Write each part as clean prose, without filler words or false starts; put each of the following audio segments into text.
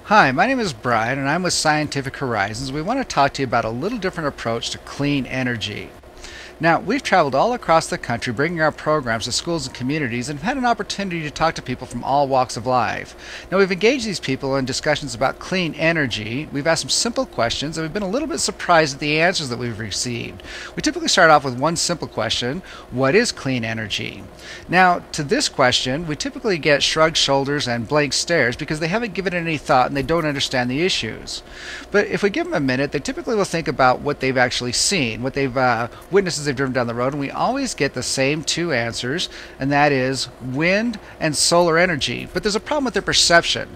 Hi, my name is Brian and I'm with Scientific Horizons. We want to talk to you about a little different approach to clean energy. Now, we've traveled all across the country bringing our programs to schools and communities and have had an opportunity to talk to people from all walks of life. Now, we've engaged these people in discussions about clean energy. We've asked them simple questions and we've been a little bit surprised at the answers that we've received. We typically start off with one simple question: what is clean energy? Now, to this question, we typically get shrugged shoulders and blank stares because they haven't given it any thought and they don't understand the issues. But if we give them a minute, they typically will think about what they've actually seen, what they've witnessed as they've driven down the road, and we always get the same two answers, and that is wind and solar energy. But there's a problem with their perception.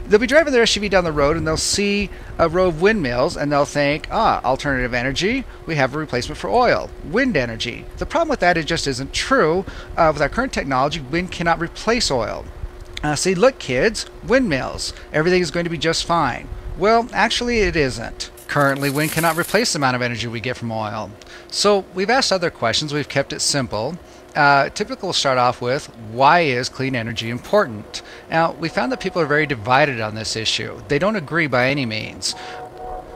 They'll be driving their SUV down the road and they'll see a row of windmills and they'll think, alternative energy, we have a replacement for oil, wind energy. The problem with that, it just isn't true. With our current technology, wind cannot replace oil. See, look kids, windmills, everything is going to be just fine. Well, actually it isn't. Currently, wind cannot replace the amount of energy we get from oil. So we've asked other questions, we've kept it simple. Typically we'll start off with, why is clean energy important? Now, we found that people are very divided on this issue. They don't agree by any means.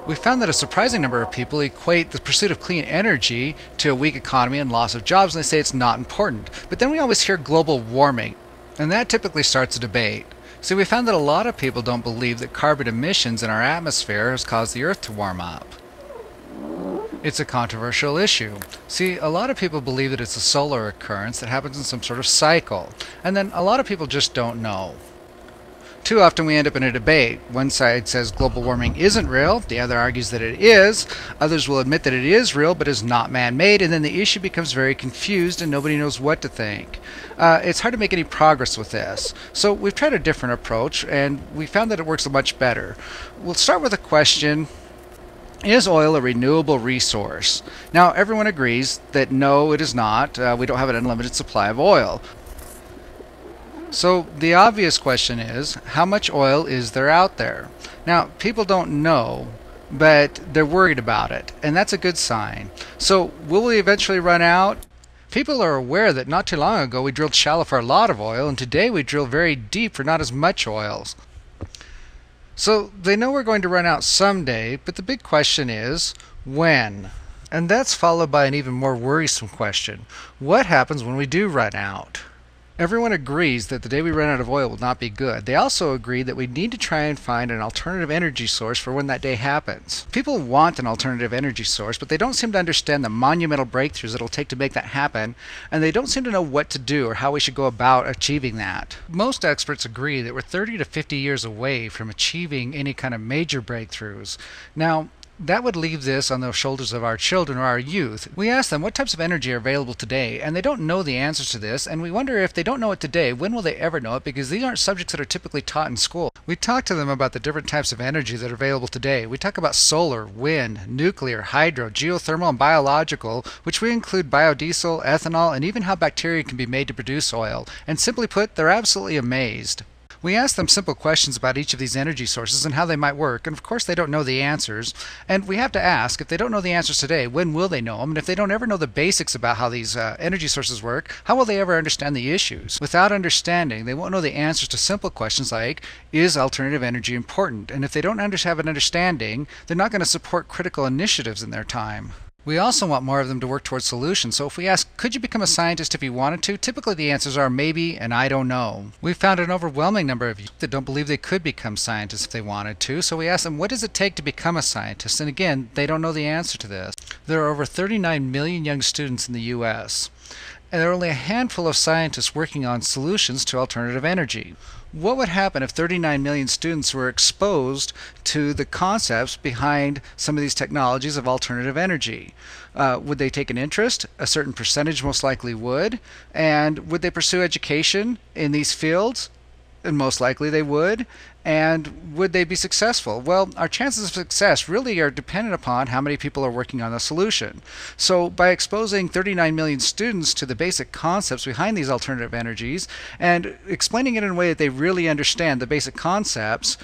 We found that a surprising number of people equate the pursuit of clean energy to a weak economy and loss of jobs, and they say it's not important. But then we always hear global warming, and that typically starts a debate. See, we found that a lot of people don't believe that carbon emissions in our atmosphere has caused the Earth to warm up. It's a controversial issue. See, a lot of people believe that it's a solar occurrence that happens in some sort of cycle, and then a lot of people just don't know. Too often we end up in a debate. One side says global warming isn't real, the other argues that it is, others will admit that it is real but is not man-made, and then the issue becomes very confused and nobody knows what to think. It's hard to make any progress with this. So we've tried a different approach and we found that it works much better. We'll start with a question: is oil a renewable resource? Now, everyone agrees that no, it is not. We don't have an unlimited supply of oil. So the obvious question is, how much oil is there out there? Now, people don't know, but they're worried about it, and that's a good sign. So will we eventually run out? People are aware that not too long ago we drilled shallow for a lot of oil, and today we drill very deep for not as much oil. So they know we're going to run out someday, but the big question is, when? And that's followed by an even more worrisome question: what happens when we do run out? Everyone agrees that the day we run out of oil will not be good. They also agree that we need to try and find an alternative energy source for when that day happens. People want an alternative energy source, but they don't seem to understand the monumental breakthroughs it'll take to make that happen, and they don't seem to know what to do or how we should go about achieving that. Most experts agree that we're 30 to 50 years away from achieving any kind of major breakthroughs. Now, that would leave this on the shoulders of our children or our youth. We ask them what types of energy are available today, and they don't know the answers to this, and we wonder if they don't know it today, when will they ever know it, because these aren't subjects that are typically taught in school. We talk to them about the different types of energy that are available today. We talk about solar, wind, nuclear, hydro, geothermal, and biological, which we include biodiesel, ethanol, and even how bacteria can be made to produce oil. And simply put, they're absolutely amazed. We ask them simple questions about each of these energy sources and how they might work, and of course they don't know the answers. And we have to ask, if they don't know the answers today, when will they know them? And if they don't ever know the basics about how these energy sources work, how will they ever understand the issues? Without understanding, they won't know the answers to simple questions like, is alternative energy important? And if they don't have an understanding, they're not going to support critical initiatives in their time. We also want more of them to work towards solutions, so if we ask, could you become a scientist if you wanted to? Typically the answers are maybe and I don't know. We've found an overwhelming number of youth that don't believe they could become scientists if they wanted to, so we ask them, what does it take to become a scientist? And again, they don't know the answer to this. There are over 39 million young students in the U.S., and there are only a handful of scientists working on solutions to alternative energy. What would happen if 39 million students were exposed to the concepts behind some of these technologies of alternative energy? Would they take an interest? A certain percentage most likely would. And would they pursue education in these fields? And most likely they would. And would they be successful? Well, our chances of success really are dependent upon how many people are working on the solution. So by exposing 39 million students to the basic concepts behind these alternative energies and explaining it in a way that they really understand the basic concepts,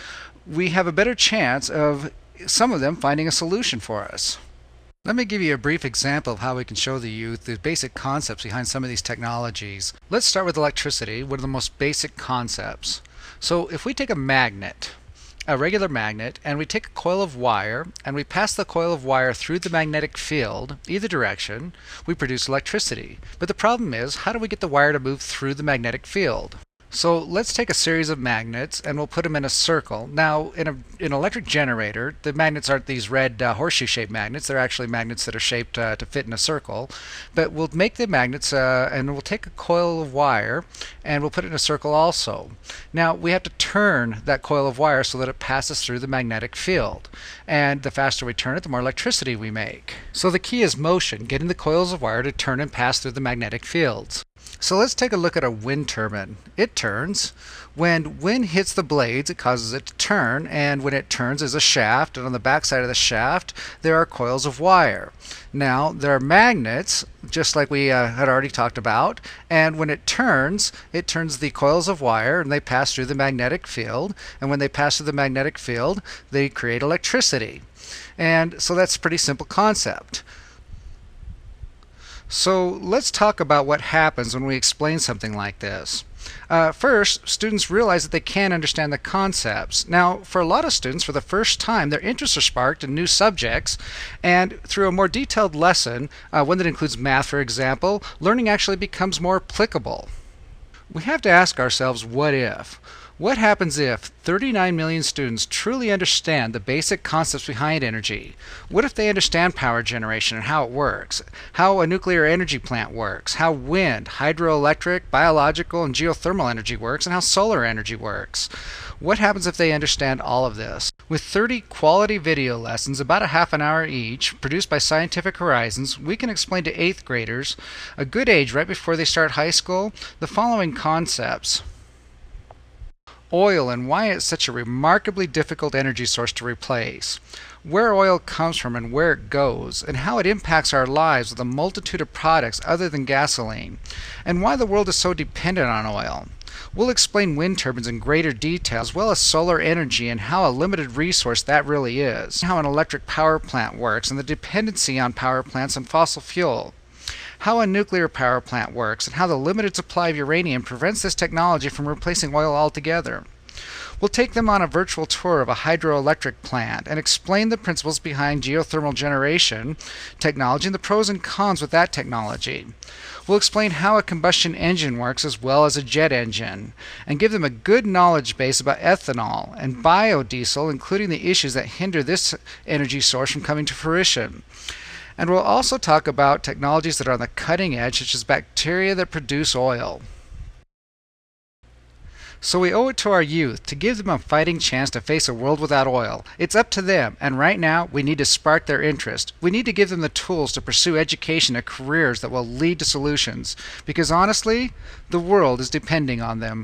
we have a better chance of some of them finding a solution for us. Let me give you a brief example of how we can show the youth the basic concepts behind some of these technologies. Let's start with electricity, one of the most basic concepts. So if we take a magnet a regular magnet, and we take a coil of wire and we pass the coil of wire through the magnetic field, either direction, we produce electricity. But the problem is, how do we get the wire to move through the magnetic field? So let's take a series of magnets and we'll put them in a circle. Now, in an electric generator, the magnets aren't these red horseshoe-shaped magnets. They're actually magnets that are shaped to fit in a circle. But we'll make the magnets and we'll take a coil of wire and we'll put it in a circle also. Now, we have to turn that coil of wire so that it passes through the magnetic field. And the faster we turn it, the more electricity we make. So the key is motion, getting the coils of wire to turn and pass through the magnetic fields. So let's take a look at a wind turbine. It turns. When wind hits the blades, it causes it to turn, and when it turns, there's a shaft, and on the back side of the shaft, there are coils of wire. Now, there are magnets, just like we had already talked about, and when it turns the coils of wire, and they pass through the magnetic field, and when they pass through the magnetic field, they create electricity. And so that's a pretty simple concept. So let's talk about what happens when we explain something like this. First, students realize that they can understand the concepts. Now, for a lot of students, for the first time, their interests are sparked in new subjects, and through a more detailed lesson, one that includes math, for example, learning actually becomes more applicable. We have to ask ourselves, what if? What happens if 39 million students truly understand the basic concepts behind energy? What if they understand power generation and how it works, how a nuclear energy plant works, how wind, hydroelectric, biological, and geothermal energy works, and how solar energy works? What happens if they understand all of this? With 30 quality video lessons, about a half an hour each, produced by Scientific Horizons, we can explain to 8th graders, a good age right before they start high school, the following concepts. Oil and why it's such a remarkably difficult energy source to replace, where oil comes from and where it goes, and how it impacts our lives with a multitude of products other than gasoline, and why the world is so dependent on oil. We'll explain wind turbines in greater detail, as well as solar energy and how a limited resource that really is, how an electric power plant works and the dependency on power plants on fossil fuel, how a nuclear power plant works, and how the limited supply of uranium prevents this technology from replacing oil altogether. We'll take them on a virtual tour of a hydroelectric plant and explain the principles behind geothermal generation technology and the pros and cons with that technology. We'll explain how a combustion engine works as well as a jet engine, and give them a good knowledge base about ethanol and biodiesel, including the issues that hinder this energy source from coming to fruition. And we'll also talk about technologies that are on the cutting edge, such as bacteria that produce oil. So we owe it to our youth to give them a fighting chance to face a world without oil. It's up to them, and right now we need to spark their interest. We need to give them the tools to pursue education and careers that will lead to solutions, because honestly, the world is depending on them.